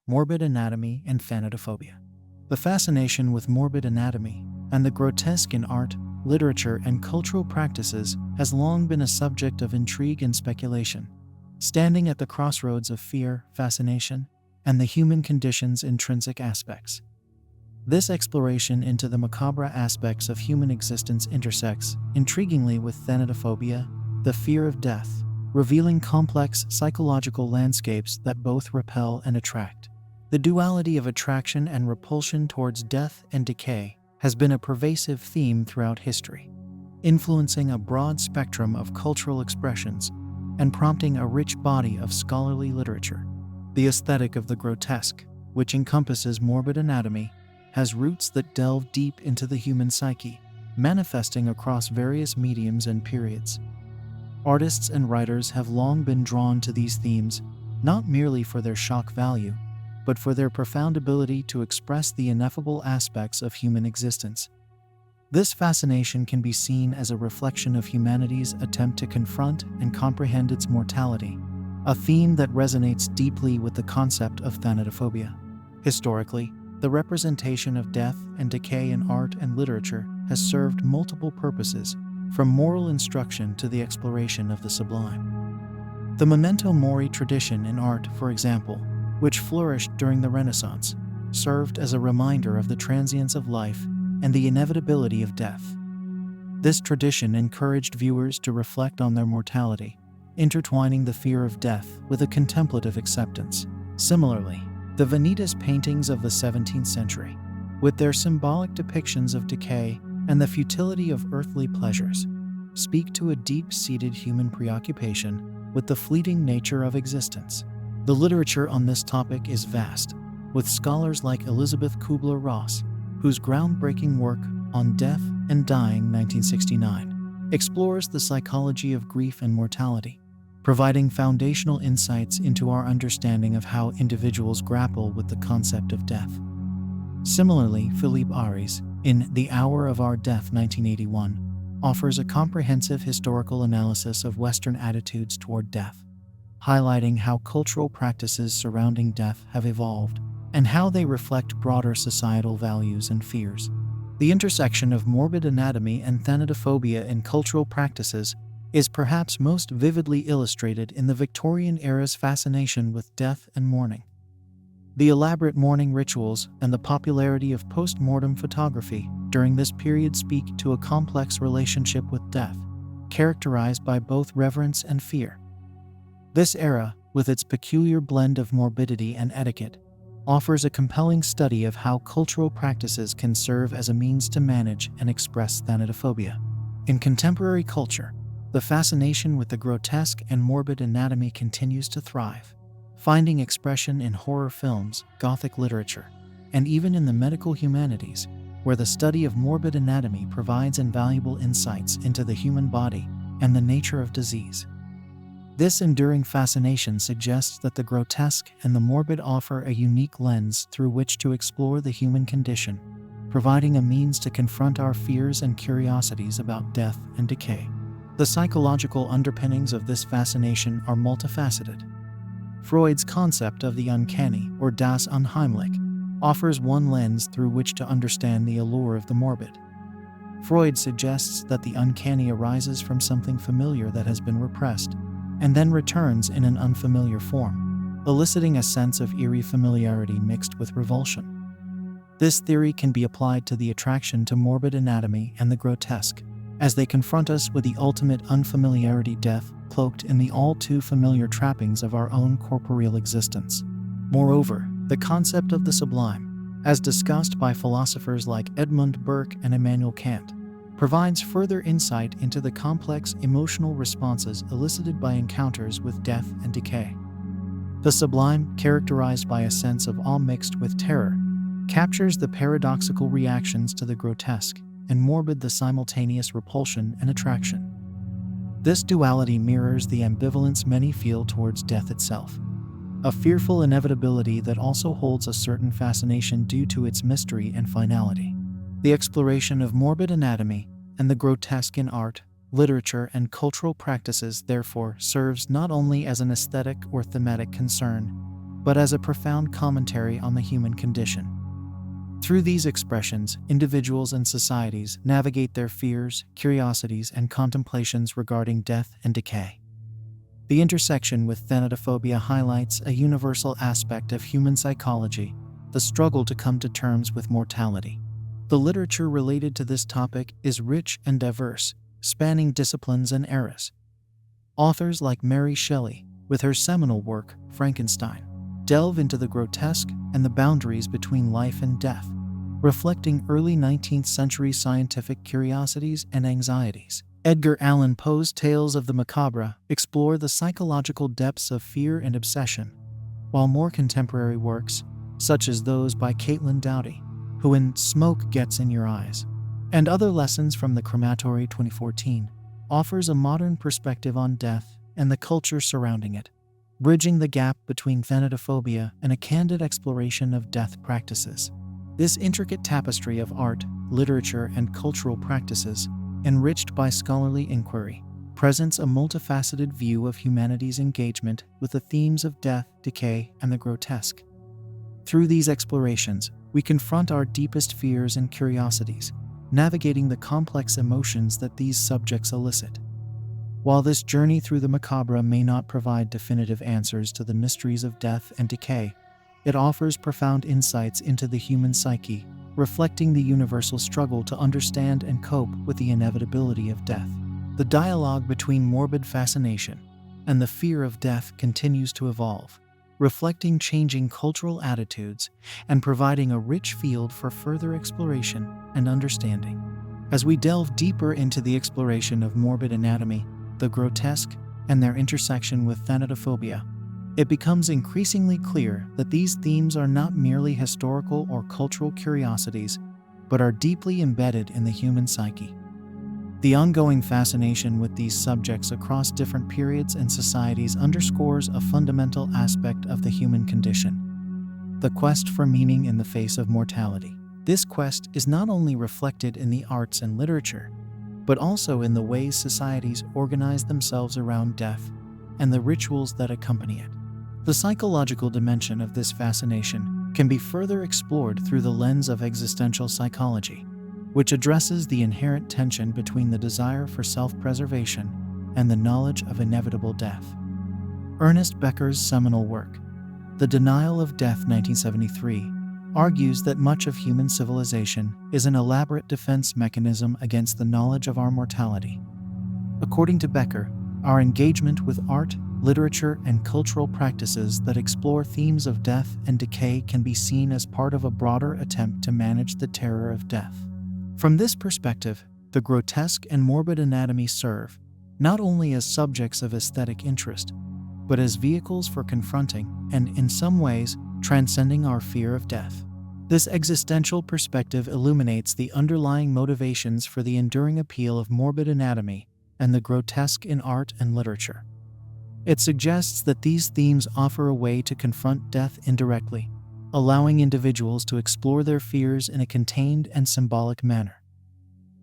morbid anatomy and thanatophobia. The fascination with morbid anatomy and the grotesque in art, literature, and cultural practices has long been a subject of intrigue and speculation, standing at the crossroads of fear, fascination, and the human condition's intrinsic aspects. This exploration into the macabre aspects of human existence intersects, intriguingly, with thanatophobia, the fear of death, revealing complex psychological landscapes that both repel and attract. The duality of attraction and repulsion towards death and decay has been a pervasive theme throughout history, influencing a broad spectrum of cultural expressions and prompting a rich body of scholarly literature. The aesthetic of the grotesque, which encompasses morbid anatomy, has roots that delve deep into the human psyche, manifesting across various mediums and periods. Artists and writers have long been drawn to these themes, not merely for their shock value, but for their profound ability to express the ineffable aspects of human existence. This fascination can be seen as a reflection of humanity's attempt to confront and comprehend its mortality, a theme that resonates deeply with the concept of thanatophobia. Historically, the representation of death and decay in art and literature has served multiple purposes, from moral instruction to the exploration of the sublime. The memento mori tradition in art, for example, which flourished during the Renaissance, served as a reminder of the transience of life and the inevitability of death. This tradition encouraged viewers to reflect on their mortality, intertwining the fear of death with a contemplative acceptance. Similarly, the Vanitas paintings of the 17th century, with their symbolic depictions of decay and the futility of earthly pleasures, speak to a deep-seated human preoccupation with the fleeting nature of existence. The literature on this topic is vast, with scholars like Elizabeth Kubler-Ross, whose groundbreaking work on Death and Dying 1969 explores the psychology of grief and mortality, providing foundational insights into our understanding of how individuals grapple with the concept of death. Similarly, Philippe Ari's In The Hour of Our Death 1981 offers a comprehensive historical analysis of Western attitudes toward death, highlighting how cultural practices surrounding death have evolved and how they reflect broader societal values and fears. The intersection of morbid anatomy and thanatophobia in cultural practices is perhaps most vividly illustrated in the Victorian era's fascination with death and mourning. The elaborate mourning rituals and the popularity of post-mortem photography during this period speak to a complex relationship with death, characterized by both reverence and fear. This era, with its peculiar blend of morbidity and etiquette, offers a compelling study of how cultural practices can serve as a means to manage and express thanatophobia. In contemporary culture, the fascination with the grotesque and morbid anatomy continues to thrive, finding expression in horror films, Gothic literature, and even in the medical humanities, where the study of morbid anatomy provides invaluable insights into the human body and the nature of disease. This enduring fascination suggests that the grotesque and the morbid offer a unique lens through which to explore the human condition, providing a means to confront our fears and curiosities about death and decay. The psychological underpinnings of this fascination are multifaceted. Freud's concept of the uncanny, or das Unheimliche, offers one lens through which to understand the allure of the morbid. Freud suggests that the uncanny arises from something familiar that has been repressed, and then returns in an unfamiliar form, eliciting a sense of eerie familiarity mixed with revulsion. This theory can be applied to the attraction to morbid anatomy and the grotesque, as they confront us with the ultimate unfamiliarity, death, cloaked in the all-too-familiar trappings of our own corporeal existence. Moreover, the concept of the sublime, as discussed by philosophers like Edmund Burke and Immanuel Kant, provides further insight into the complex emotional responses elicited by encounters with death and decay. The sublime, characterized by a sense of awe mixed with terror, captures the paradoxical reactions to the grotesque, and morbid the simultaneous repulsion and attraction. This duality mirrors the ambivalence many feel towards death itself, a fearful inevitability that also holds a certain fascination due to its mystery and finality. The exploration of morbid anatomy and the grotesque in art, literature, and cultural practices therefore serves not only as an aesthetic or thematic concern, but as a profound commentary on the human condition. Through these expressions, individuals and societies navigate their fears, curiosities, and contemplations regarding death and decay. The intersection with thanatophobia highlights a universal aspect of human psychology, the struggle to come to terms with mortality. The literature related to this topic is rich and diverse, spanning disciplines and eras. Authors like Mary Shelley, with her seminal work, Frankenstein, delve into the grotesque and the boundaries between life and death, reflecting early 19th century scientific curiosities and anxieties. Edgar Allan Poe's tales of the macabre explore the psychological depths of fear and obsession, while more contemporary works, such as those by Caitlin Doughty, who in Smoke Gets in Your Eyes, and Other Lessons from the Crematory 2014, offers a modern perspective on death and the culture surrounding it, bridging the gap between thanatophobia and a candid exploration of death practices. This intricate tapestry of art, literature, and cultural practices, enriched by scholarly inquiry, presents a multifaceted view of humanity's engagement with the themes of death, decay, and the grotesque. Through these explorations, we confront our deepest fears and curiosities, navigating the complex emotions that these subjects elicit. While this journey through the macabre may not provide definitive answers to the mysteries of death and decay, it offers profound insights into the human psyche, reflecting the universal struggle to understand and cope with the inevitability of death. The dialogue between morbid fascination and the fear of death continues to evolve, reflecting changing cultural attitudes and providing a rich field for further exploration and understanding. As we delve deeper into the exploration of morbid anatomy, the grotesque, and their intersection with thanatophobia, it becomes increasingly clear that these themes are not merely historical or cultural curiosities, but are deeply embedded in the human psyche. The ongoing fascination with these subjects across different periods and societies underscores a fundamental aspect of the human condition: the quest for meaning in the face of mortality. This quest is not only reflected in the arts and literature, but also in the ways societies organize themselves around death and the rituals that accompany it. The psychological dimension of this fascination can be further explored through the lens of existential psychology, which addresses the inherent tension between the desire for self-preservation and the knowledge of inevitable death. Ernest Becker's seminal work, The Denial of Death 1973, argues that much of human civilization is an elaborate defense mechanism against the knowledge of our mortality. According to Becker, our engagement with art, literature, and cultural practices that explore themes of death and decay can be seen as part of a broader attempt to manage the terror of death. From this perspective, the grotesque and morbid anatomy serve not only as subjects of aesthetic interest, but as vehicles for confronting and, in some ways, transcending our fear of death. This existential perspective illuminates the underlying motivations for the enduring appeal of morbid anatomy and the grotesque in art and literature. It suggests that these themes offer a way to confront death indirectly, allowing individuals to explore their fears in a contained and symbolic manner.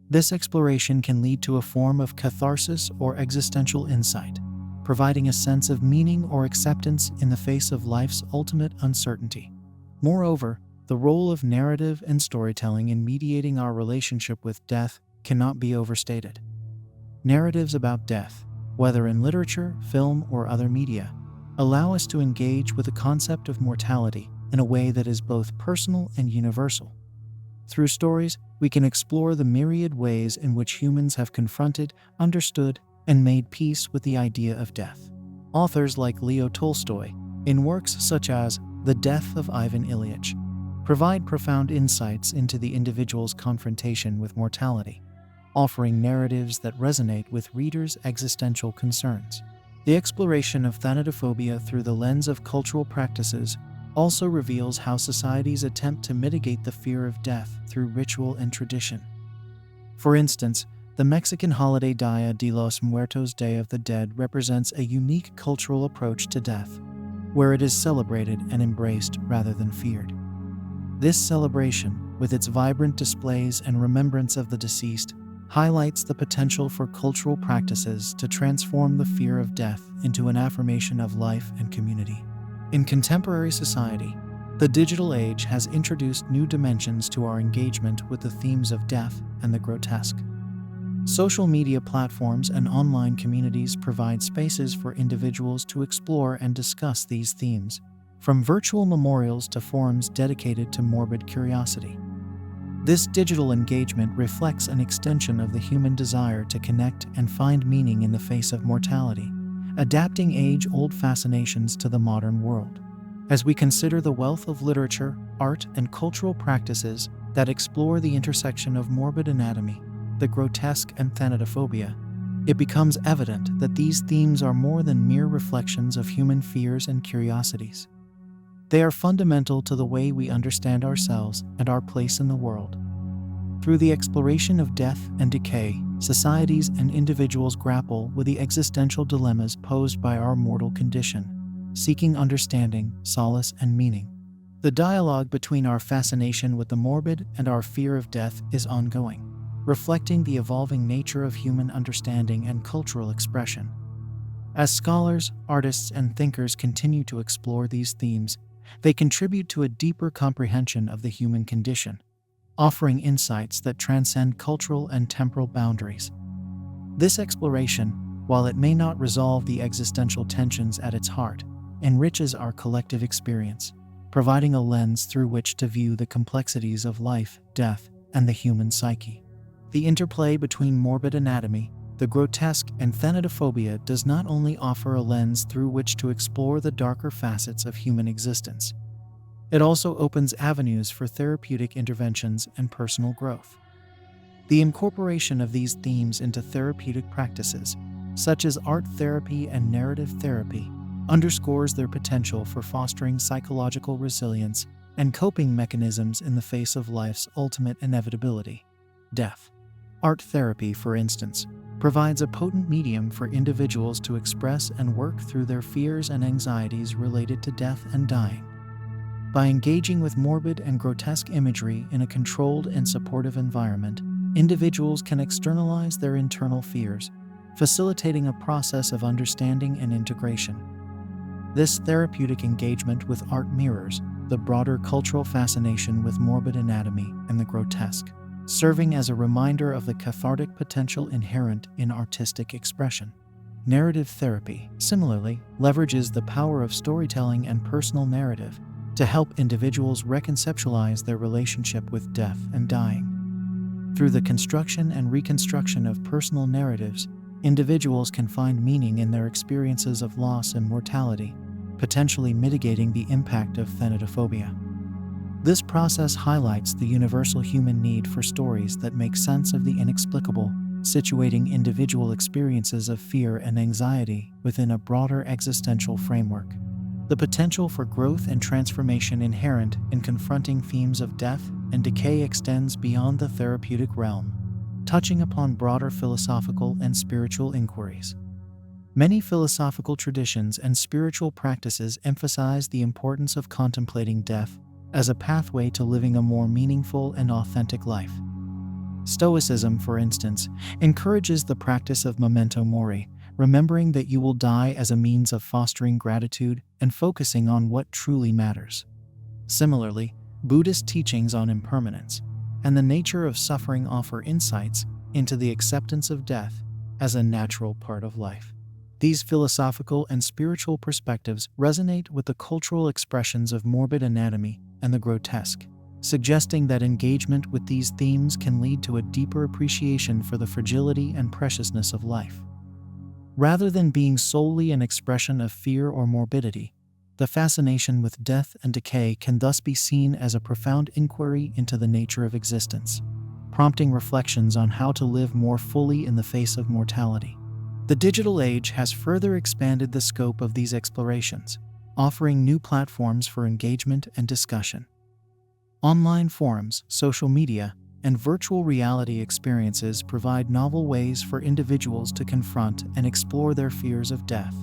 This exploration can lead to a form of catharsis or existential insight, providing a sense of meaning or acceptance in the face of life's ultimate uncertainty. Moreover, the role of narrative and storytelling in mediating our relationship with death cannot be overstated. Narratives about death, whether in literature, film, or other media, allow us to engage with the concept of mortality in a way that is both personal and universal. Through stories, we can explore the myriad ways in which humans have confronted, understood, and made peace with the idea of death. Authors like Leo Tolstoy, in works such as The Death of Ivan Ilyich, provide profound insights into the individual's confrontation with mortality, offering narratives that resonate with readers' existential concerns. The exploration of thanatophobia through the lens of cultural practices also reveals how societies attempt to mitigate the fear of death through ritual and tradition. For instance, the Mexican holiday Dia de los Muertos, Day of the Dead, represents a unique cultural approach to death, where it is celebrated and embraced rather than feared. This celebration, with its vibrant displays and remembrance of the deceased, highlights the potential for cultural practices to transform the fear of death into an affirmation of life and community. In contemporary society, the digital age has introduced new dimensions to our engagement with the themes of death and the grotesque. Social media platforms and online communities provide spaces for individuals to explore and discuss these themes, from virtual memorials to forums dedicated to morbid curiosity. This digital engagement reflects an extension of the human desire to connect and find meaning in the face of mortality, adapting age-old fascinations to the modern world. As we consider the wealth of literature, art, and cultural practices that explore the intersection of morbid anatomy, the grotesque, and thanatophobia, it becomes evident that these themes are more than mere reflections of human fears and curiosities. They are fundamental to the way we understand ourselves and our place in the world. Through the exploration of death and decay, societies and individuals grapple with the existential dilemmas posed by our mortal condition, seeking understanding, solace, and meaning. The dialogue between our fascination with the morbid and our fear of death is ongoing, reflecting the evolving nature of human understanding and cultural expression. As scholars, artists, and thinkers continue to explore these themes, they contribute to a deeper comprehension of the human condition, offering insights that transcend cultural and temporal boundaries. This exploration, while it may not resolve the existential tensions at its heart, enriches our collective experience, providing a lens through which to view the complexities of life, death, and the human psyche. The interplay between morbid anatomy, the grotesque, and thanatophobia does not only offer a lens through which to explore the darker facets of human existence, it also opens avenues for therapeutic interventions and personal growth. The incorporation of these themes into therapeutic practices, such as art therapy and narrative therapy, underscores their potential for fostering psychological resilience and coping mechanisms in the face of life's ultimate inevitability, death. Art therapy, for instance, provides a potent medium for individuals to express and work through their fears and anxieties related to death and dying. By engaging with morbid and grotesque imagery in a controlled and supportive environment, individuals can externalize their internal fears, facilitating a process of understanding and integration. This therapeutic engagement with art mirrors the broader cultural fascination with morbid anatomy and the grotesque, serving as a reminder of the cathartic potential inherent in artistic expression. Narrative therapy, similarly, leverages the power of storytelling and personal narrative to help individuals reconceptualize their relationship with death and dying. Through the construction and reconstruction of personal narratives, individuals can find meaning in their experiences of loss and mortality, potentially mitigating the impact of thanatophobia. This process highlights the universal human need for stories that make sense of the inexplicable, situating individual experiences of fear and anxiety within a broader existential framework. The potential for growth and transformation inherent in confronting themes of death and decay extends beyond the therapeutic realm, touching upon broader philosophical and spiritual inquiries. Many philosophical traditions and spiritual practices emphasize the importance of contemplating death as a pathway to living a more meaningful and authentic life. Stoicism, for instance, encourages the practice of memento mori, remembering that you will die as a means of fostering gratitude and focusing on what truly matters. Similarly, Buddhist teachings on impermanence and the nature of suffering offer insights into the acceptance of death as a natural part of life. These philosophical and spiritual perspectives resonate with the cultural expressions of morbid anatomy and the grotesque, suggesting that engagement with these themes can lead to a deeper appreciation for the fragility and preciousness of life. Rather than being solely an expression of fear or morbidity, the fascination with death and decay can thus be seen as a profound inquiry into the nature of existence, prompting reflections on how to live more fully in the face of mortality. The digital age has further expanded the scope of these explorations, offering new platforms for engagement and discussion. Online forums, social media, and virtual reality experiences provide novel ways for individuals to confront and explore their fears of death,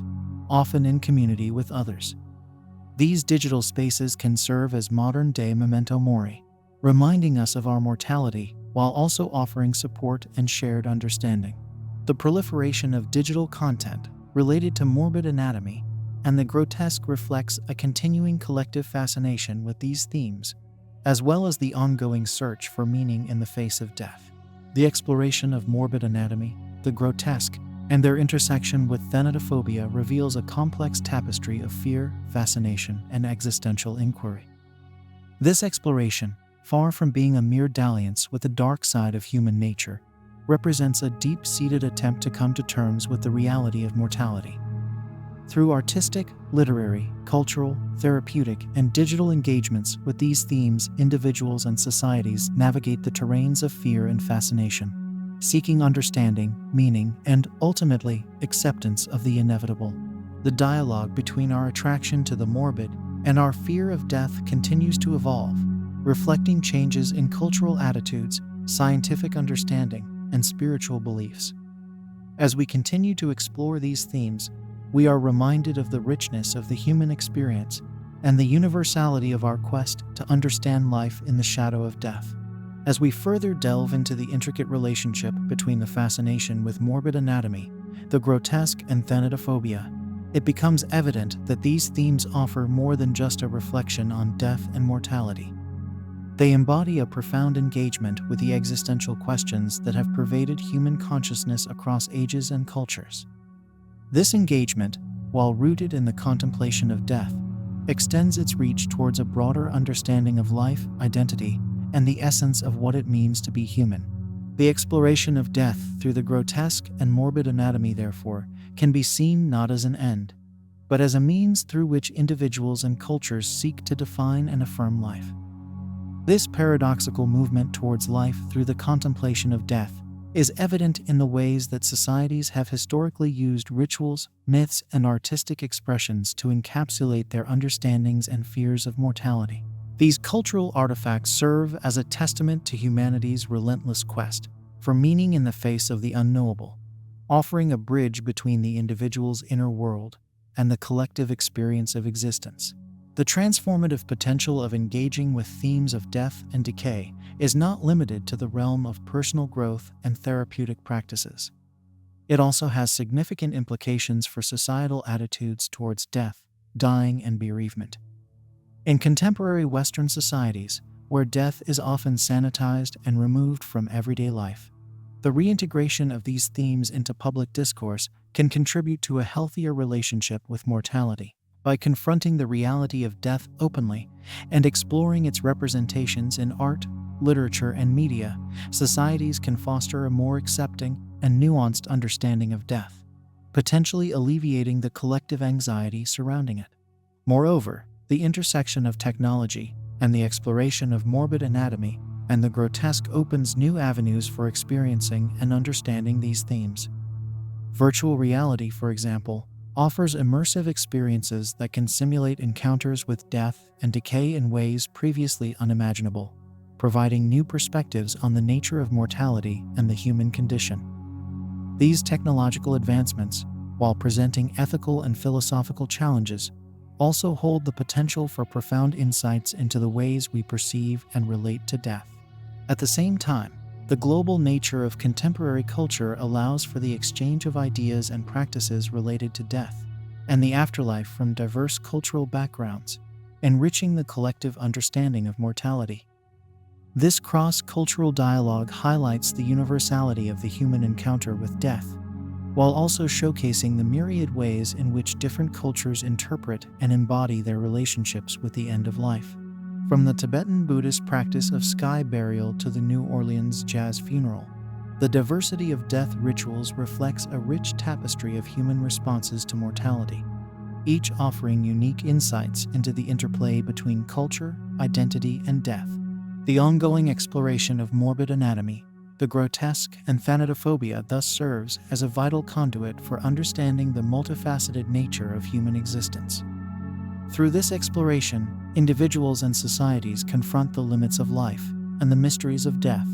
often in community with others. These digital spaces can serve as modern-day memento mori, reminding us of our mortality while also offering support and shared understanding. The proliferation of digital content related to morbid anatomy and the grotesque reflects a continuing collective fascination with these themes, as well as the ongoing search for meaning in the face of death. The exploration of morbid anatomy, the grotesque, and their intersection with thanatophobia reveals a complex tapestry of fear, fascination, and existential inquiry. This exploration, far from being a mere dalliance with the dark side of human nature, represents a deep-seated attempt to come to terms with the reality of mortality. Through artistic, literary, cultural, therapeutic, and digital engagements with these themes, individuals and societies navigate the terrains of fear and fascination, seeking understanding, meaning, and, ultimately, acceptance of the inevitable. The dialogue between our attraction to the morbid and our fear of death continues to evolve, reflecting changes in cultural attitudes, scientific understanding, and spiritual beliefs. As we continue to explore these themes, we are reminded of the richness of the human experience and the universality of our quest to understand life in the shadow of death. As we further delve into the intricate relationship between the fascination with morbid anatomy, the grotesque, and thanatophobia, it becomes evident that these themes offer more than just a reflection on death and mortality. They embody a profound engagement with the existential questions that have pervaded human consciousness across ages and cultures. This engagement, while rooted in the contemplation of death, extends its reach towards a broader understanding of life, identity, and the essence of what it means to be human. The exploration of death through the grotesque and morbid anatomy, therefore, can be seen not as an end, but as a means through which individuals and cultures seek to define and affirm life. This paradoxical movement towards life through the contemplation of death is evident in the ways that societies have historically used rituals, myths, and artistic expressions to encapsulate their understandings and fears of mortality. These cultural artifacts serve as a testament to humanity's relentless quest for meaning in the face of the unknowable, offering a bridge between the individual's inner world and the collective experience of existence. The transformative potential of engaging with themes of death and decay is not limited to the realm of personal growth and therapeutic practices. It also has significant implications for societal attitudes towards death, dying, and bereavement. In contemporary Western societies, where death is often sanitized and removed from everyday life, the reintegration of these themes into public discourse can contribute to a healthier relationship with mortality. By confronting the reality of death openly and exploring its representations in art, literature, and media, societies can foster a more accepting and nuanced understanding of death, potentially alleviating the collective anxiety surrounding it. Moreover, the intersection of technology and the exploration of morbid anatomy and the grotesque opens new avenues for experiencing and understanding these themes. Virtual reality, for example, offers immersive experiences that can simulate encounters with death and decay in ways previously unimaginable, providing new perspectives on the nature of mortality and the human condition. These technological advancements, while presenting ethical and philosophical challenges, also hold the potential for profound insights into the ways we perceive and relate to death. At the same time, the global nature of contemporary culture allows for the exchange of ideas and practices related to death and the afterlife from diverse cultural backgrounds, enriching the collective understanding of mortality. This cross-cultural dialogue highlights the universality of the human encounter with death, while also showcasing the myriad ways in which different cultures interpret and embody their relationships with the end of life. From the Tibetan Buddhist practice of sky burial to the New Orleans jazz funeral, the diversity of death rituals reflects a rich tapestry of human responses to mortality, each offering unique insights into the interplay between culture, identity, and death. The ongoing exploration of morbid anatomy, the grotesque, and thanatophobia thus serves as a vital conduit for understanding the multifaceted nature of human existence. Through this exploration, individuals and societies confront the limits of life and the mysteries of death,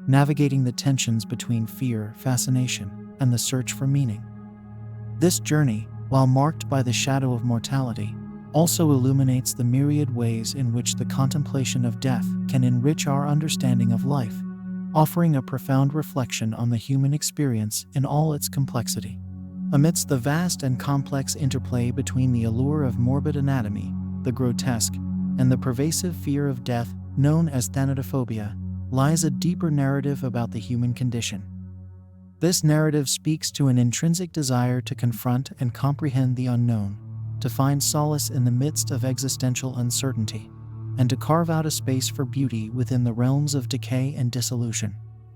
navigating the tensions between fear, fascination, and the search for meaning. This journey, while marked by the shadow of mortality, also illuminates the myriad ways in which the contemplation of death can enrich our understanding of life, offering a profound reflection on the human experience in all its complexity. Amidst the vast and complex interplay between the allure of morbid anatomy, the grotesque, and the pervasive fear of death known as thanatophobia, lies a deeper narrative about the human condition. This narrative speaks to an intrinsic desire to confront and comprehend the unknown, to find solace in the midst of existential uncertainty, and to carve out a space for beauty within the realms of decay and dissolution.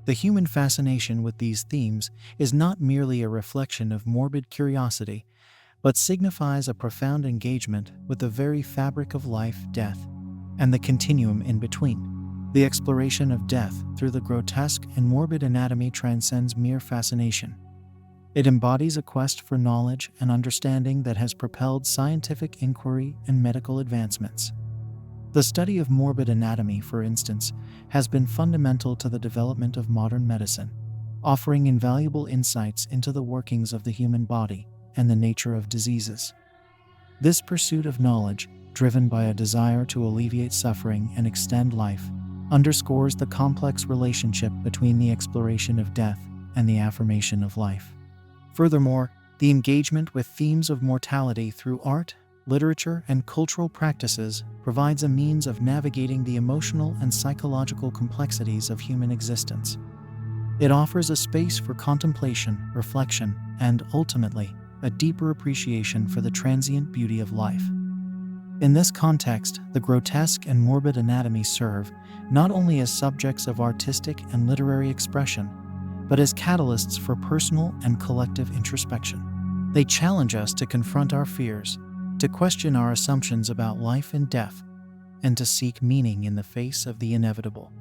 The human fascination with these themes is not merely a reflection of morbid curiosity, but signifies a profound engagement with the very fabric of life, death, and the continuum in between. The exploration of death through the grotesque and morbid anatomy transcends mere fascination. It embodies a quest for knowledge and understanding that has propelled scientific inquiry and medical advancements. The study of morbid anatomy, for instance, has been fundamental to the development of modern medicine, offering invaluable insights into the workings of the human body and the nature of diseases. This pursuit of knowledge, driven by a desire to alleviate suffering and extend life, underscores the complex relationship between the exploration of death and the affirmation of life. Furthermore, the engagement with themes of mortality through art, literature, and cultural practices provides a means of navigating the emotional and psychological complexities of human existence. It offers a space for contemplation, reflection, and, ultimately, a deeper appreciation for the transient beauty of life. In this context, the grotesque and morbid anatomy serve not only as subjects of artistic and literary expression, but as catalysts for personal and collective introspection. They challenge us to confront our fears, to question our assumptions about life and death, and to seek meaning in the face of the inevitable.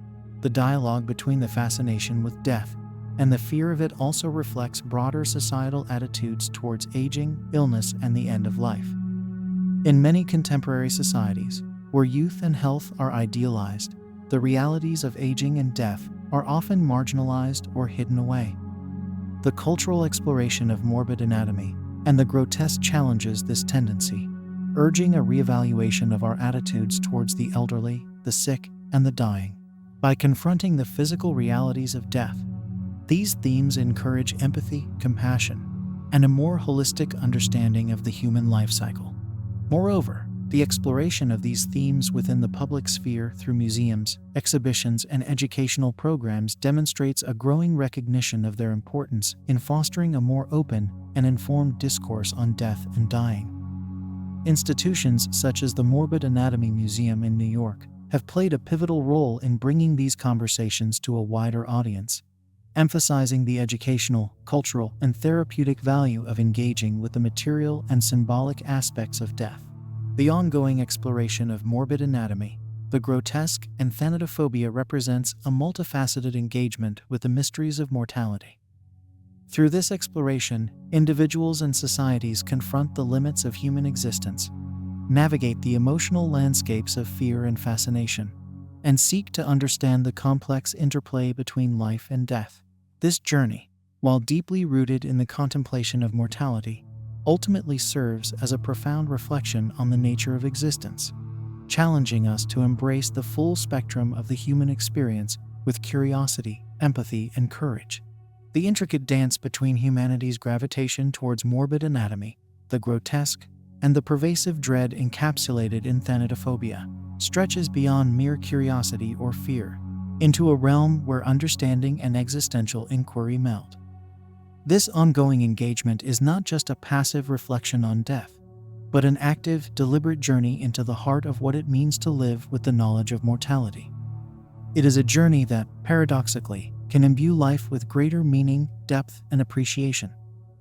The dialogue between the fascination with death and the fear of it also reflects broader societal attitudes towards aging, illness, and the end of life. In many contemporary societies, where youth and health are idealized, the realities of aging and death are often marginalized or hidden away. The cultural exploration of morbid anatomy and the grotesque challenges this tendency, urging a reevaluation of our attitudes towards the elderly, the sick, and the dying. By confronting the physical realities of death, these themes encourage empathy, compassion, and a more holistic understanding of the human life cycle. Moreover, the exploration of these themes within the public sphere through museums, exhibitions, and educational programs demonstrates a growing recognition of their importance in fostering a more open and informed discourse on death and dying. Institutions such as the Morbid Anatomy Museum in New York have played a pivotal role in bringing these conversations to a wider audience, emphasizing the educational, cultural, and therapeutic value of engaging with the material and symbolic aspects of death. The ongoing exploration of morbid anatomy, the grotesque, and thanatophobia represents a multifaceted engagement with the mysteries of mortality. Through this exploration, individuals and societies confront the limits of human existence, navigate the emotional landscapes of fear and fascination, and seek to understand the complex interplay between life and death. This journey, while deeply rooted in the contemplation of mortality, ultimately serves as a profound reflection on the nature of existence, challenging us to embrace the full spectrum of the human experience with curiosity, empathy, and courage. The intricate dance between humanity's gravitation towards morbid anatomy, the grotesque, and the pervasive dread encapsulated in thanatophobia stretches beyond mere curiosity or fear, into a realm where understanding and existential inquiry meld. This ongoing engagement is not just a passive reflection on death, but an active, deliberate journey into the heart of what it means to live with the knowledge of mortality. It is a journey that, paradoxically, can imbue life with greater meaning, depth, and appreciation.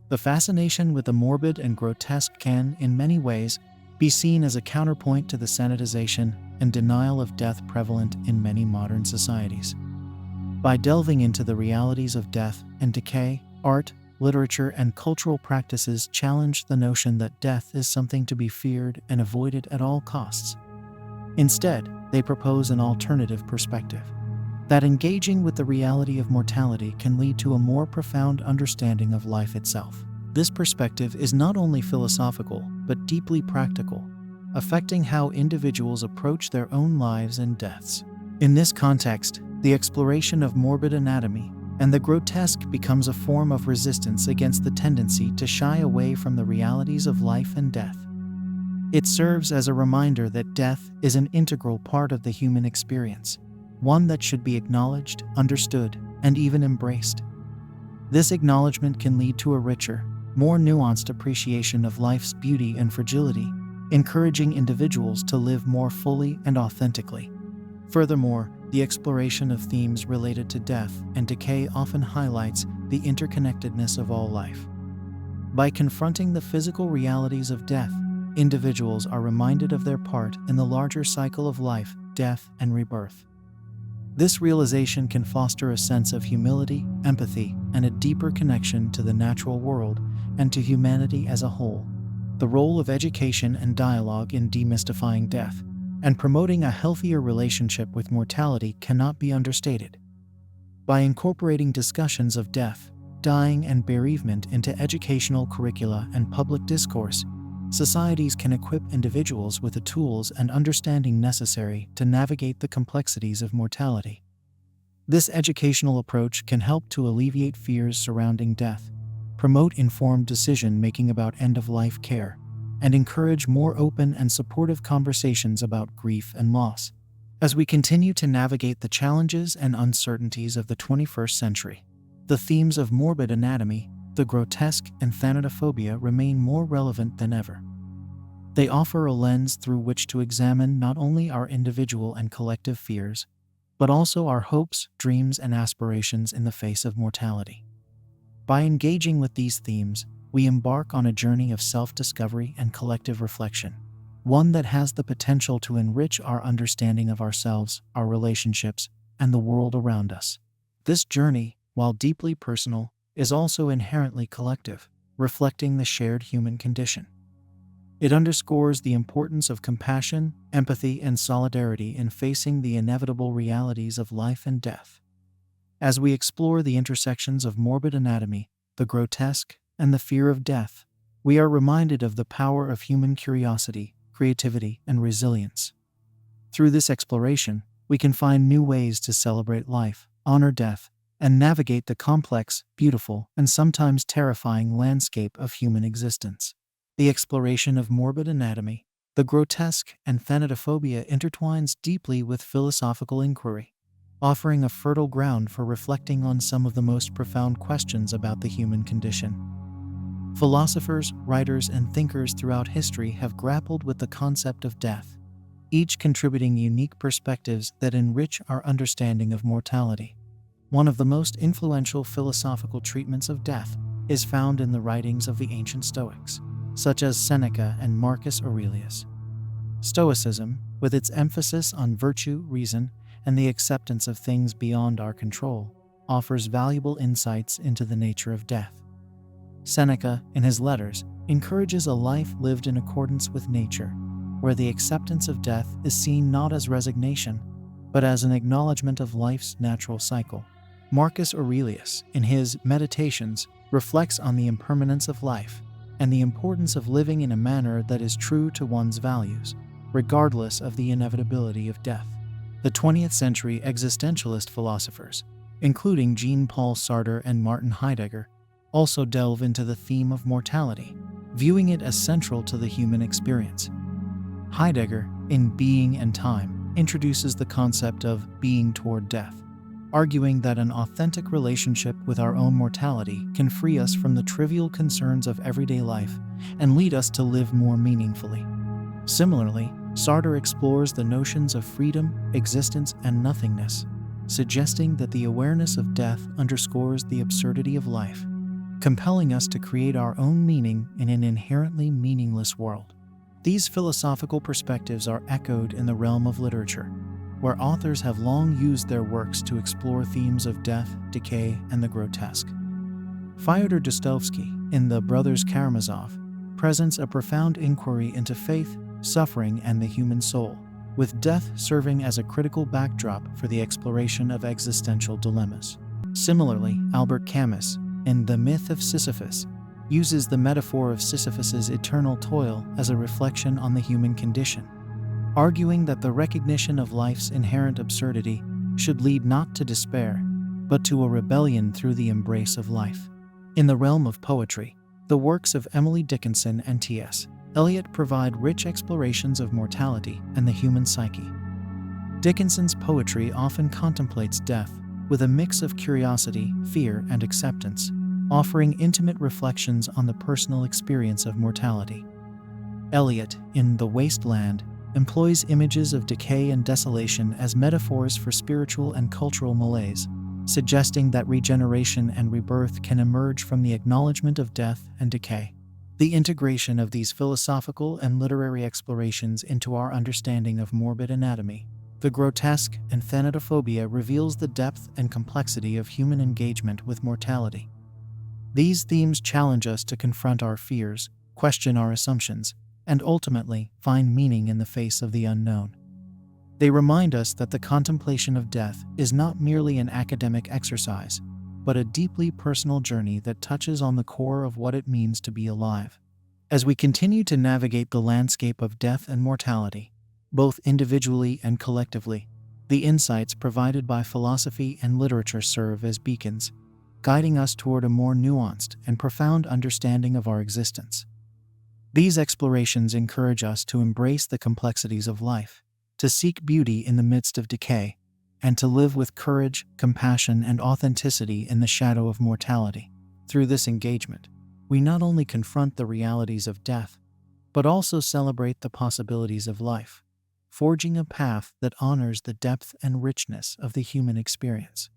The fascination with the morbid and grotesque can, in many ways, be seen as a counterpoint to the sanitization and denial of death prevalent in many modern societies. By delving into the realities of death and decay, art, literature, and cultural practices challenge the notion that death is something to be feared and avoided at all costs. Instead, they propose an alternative perspective, that engaging with the reality of mortality can lead to a more profound understanding of life itself. This perspective is not only philosophical, but deeply practical, affecting how individuals approach their own lives and deaths. In this context, the exploration of morbid anatomy, and the grotesque becomes a form of resistance against the tendency to shy away from the realities of life and death. It serves as a reminder that death is an integral part of the human experience, one that should be acknowledged, understood, and even embraced. This acknowledgement can lead to a richer, more nuanced appreciation of life's beauty and fragility, encouraging individuals to live more fully and authentically. Furthermore, the exploration of themes related to death and decay often highlights the interconnectedness of all life. By confronting the physical realities of death, individuals are reminded of their part in the larger cycle of life, death, and rebirth. This realization can foster a sense of humility, empathy, and a deeper connection to the natural world and to humanity as a whole. The role of education and dialogue in demystifying death and promoting a healthier relationship with mortality cannot be understated. By incorporating discussions of death, dying, and bereavement into educational curricula and public discourse, societies can equip individuals with the tools and understanding necessary to navigate the complexities of mortality. This educational approach can help to alleviate fears surrounding death, promote informed decision-making about end-of-life care, and encourage more open and supportive conversations about grief and loss. As we continue to navigate the challenges and uncertainties of the 21st century, the themes of morbid anatomy, the grotesque, and thanatophobia remain more relevant than ever. They offer a lens through which to examine not only our individual and collective fears, but also our hopes, dreams, and aspirations in the face of mortality. By engaging with these themes, we embark on a journey of self-discovery and collective reflection, one that has the potential to enrich our understanding of ourselves, our relationships, and the world around us. This journey, while deeply personal, is also inherently collective, reflecting the shared human condition. It underscores the importance of compassion, empathy, and solidarity in facing the inevitable realities of life and death. As we explore the intersections of morbid anatomy, the grotesque, and the fear of death, we are reminded of the power of human curiosity, creativity, and resilience. Through this exploration, we can find new ways to celebrate life, honor death, and navigate the complex, beautiful, and sometimes terrifying landscape of human existence. The exploration of morbid anatomy, the grotesque, and thanatophobia intertwines deeply with philosophical inquiry, offering a fertile ground for reflecting on some of the most profound questions about the human condition. Philosophers, writers, and thinkers throughout history have grappled with the concept of death, each contributing unique perspectives that enrich our understanding of mortality. One of the most influential philosophical treatments of death is found in the writings of the ancient Stoics, such as Seneca and Marcus Aurelius. Stoicism, with its emphasis on virtue, reason, and the acceptance of things beyond our control, offers valuable insights into the nature of death. Seneca, in his letters, encourages a life lived in accordance with nature, where the acceptance of death is seen not as resignation, but as an acknowledgement of life's natural cycle. Marcus Aurelius, in his Meditations, reflects on the impermanence of life and the importance of living in a manner that is true to one's values, regardless of the inevitability of death. The 20th century existentialist philosophers, including Jean-Paul Sartre and Martin Heidegger, also delve into the theme of mortality, viewing it as central to the human experience. Heidegger, in Being and Time, introduces the concept of being toward death, arguing that an authentic relationship with our own mortality can free us from the trivial concerns of everyday life and lead us to live more meaningfully. Similarly, Sartre explores the notions of freedom, existence, and nothingness, suggesting that the awareness of death underscores the absurdity of life, compelling us to create our own meaning in an inherently meaningless world. These philosophical perspectives are echoed in the realm of literature, where authors have long used their works to explore themes of death, decay, and the grotesque. Fyodor Dostoevsky, in The Brothers Karamazov, presents a profound inquiry into faith, suffering, and the human soul, with death serving as a critical backdrop for the exploration of existential dilemmas. Similarly, Albert Camus, in The Myth of Sisyphus, uses the metaphor of Sisyphus's eternal toil as a reflection on the human condition, arguing that the recognition of life's inherent absurdity should lead not to despair, but to a rebellion through the embrace of life. In the realm of poetry, the works of Emily Dickinson and T.S. Eliot provide rich explorations of mortality and the human psyche. Dickinson's poetry often contemplates death with a mix of curiosity, fear, and acceptance, offering intimate reflections on the personal experience of mortality. Eliot, in The Waste Land, employs images of decay and desolation as metaphors for spiritual and cultural malaise, suggesting that regeneration and rebirth can emerge from the acknowledgement of death and decay. The integration of these philosophical and literary explorations into our understanding of morbid anatomy, the grotesque, and thanatophobia reveals the depth and complexity of human engagement with mortality. These themes challenge us to confront our fears, question our assumptions, and ultimately find meaning in the face of the unknown. They remind us that the contemplation of death is not merely an academic exercise, but a deeply personal journey that touches on the core of what it means to be alive. As we continue to navigate the landscape of death and mortality, both individually and collectively, the insights provided by philosophy and literature serve as beacons, guiding us toward a more nuanced and profound understanding of our existence. These explorations encourage us to embrace the complexities of life, to seek beauty in the midst of decay, and to live with courage, compassion, and authenticity in the shadow of mortality. Through this engagement, we not only confront the realities of death, but also celebrate the possibilities of life, forging a path that honors the depth and richness of the human experience.